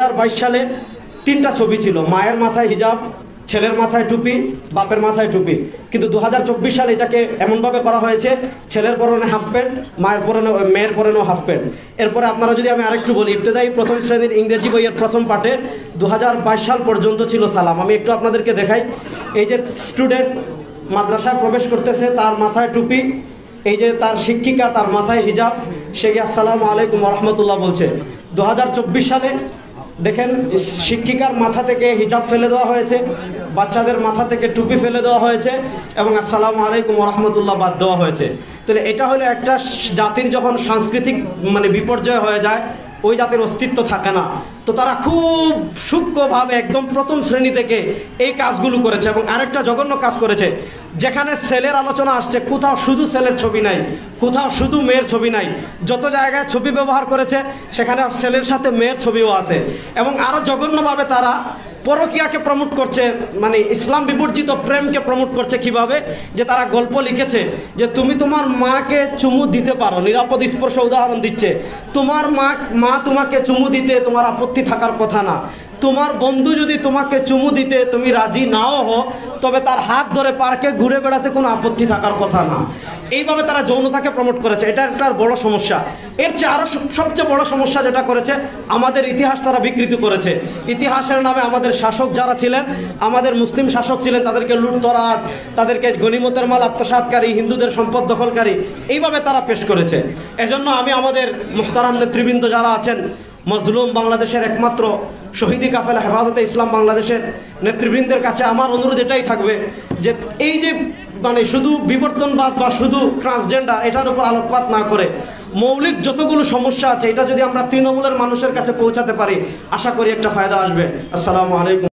2022 সালে 3টা ছবি ছিল, মায়ের মাথায় হিজাব, ছেলের মাথায় টুপি, বাপের মাথায় টুপি। কিন্তু 2024 সালে এটাকে এমনভাবে করা হয়েছে, ছেলের পরনে হাফ প্যান্ট, মেয়ের পরনেও হাফ প্যান্ট। এরপরে আপনারা যদি আমি আরেকটু বলি, ইবতেদায়ী প্রথম শ্রেণীর ইংরেজি বইয়ের প্রথম পাঠে 2022 সাল পর্যন্ত ছিল সালাম। আমি একটু আপনাদেরকে দেখাই। এই যে স্টুডেন্ট মাদ্রাসায় প্রবেশ করতেছে, তার মাথায় টুপি, এই যে তার শিক্ষিকা, তার মাথায় হিজাব, সে আসসালামু আলাইকুম ওয়া রাহমাতুল্লাহ বলছে। 2024 সালে দেখেন শিক্ষিকার মাথা থেকে হিজাব ফেলে দেওয়া হয়েছে, বাচ্চাদের মাথা থেকে টুপি ফেলে দেওয়া হয়েছে এবং আসসালামু আলাইকুম ওয়া রাহমাতুল্লাহ বাদ দেওয়া হয়েছে। তাহলে এটা হলো একটা জাতির যখন সাংস্কৃতিক বিপর্যয় হয়ে যায়, ওই জাতির অস্তিত্ব থাকে না। তো তারা খুব সূক্ষ্মভাবে একদম প্রথম শ্রেণী থেকে এই কাজগুলো করেছে। এবং আরেকটা জঘন্য কাজ করেছে, যেখানে ছেলের আলোচনা আসছে, কোথাও শুধু ছেলের ছবি নাই, কোথাও শুধু মেয়ের ছবি নাই। যত জায়গায় ছবি ব্যবহার করেছে সেখানে ছেলের সাথে মেয়ের ছবিও আছে। এবং আরও জঘন্যভাবে তারা পরকীয়াকে প্রমোট করছে, ইসলাম বিবর্জিত প্রেমকে প্রমোট করছে। কিভাবে? যে তারা গল্প লিখেছে যে তুমি তোমার মাকে চুমু দিতে পারো, নিরাপদ স্পর্শ উদাহরণ দিচ্ছে। তোমার মা তোমাকে চুমু দিতে তোমার আপত্তি থাকার কথা না। তোমার বন্ধু যদি তোমাকে চুমু দিতে তুমি রাজি নাও হো, তবে তার হাত ধরে পার্কে ঘুরে বেড়াতে কোনো আপত্তি থাকার কথা না। এইভাবে তারা যৌনতাকে প্রমোট করেছে। এটা একটা বড় সমস্যা। এর চেয়ে আরও সবচেয়ে বড় সমস্যা যেটা করেছে, আমাদের ইতিহাস তারা বিকৃত করেছে। ইতিহাসের নামে আমাদের শাসক যারা ছিলেন, আমাদের মুসলিম শাসক ছিলেন, তাদেরকে লুটতরাজ, তাদেরকে গনিমতের মাল আত্মসাৎকারী, হিন্দুদের সম্পদ দখলকারী, এইভাবে তারা পেশ করেছে। এজন্য আমি আমাদের মুহতারাম নেতৃবৃন্দ যারা আছেন, মজলুম বাংলাদেশের একমাত্র শহীদি কাফেলা হেফাজতে ইসলাম বাংলাদেশের নেতৃবৃন্দের কাছে আমার অনুরোধ এটাই থাকবে যে এই যে শুধু বিবর্তনবাদ বা শুধু ট্রান্সজেন্ডার, এটার উপর আলোকপাত না করে মৌলিক যতগুলো সমস্যা আছে, এটা যদি আমরা তৃণমূলের মানুষের কাছে পৌঁছাতে পারি, আশা করি একটা ফায়দা আসবে। আসসালামু আলাইকুম।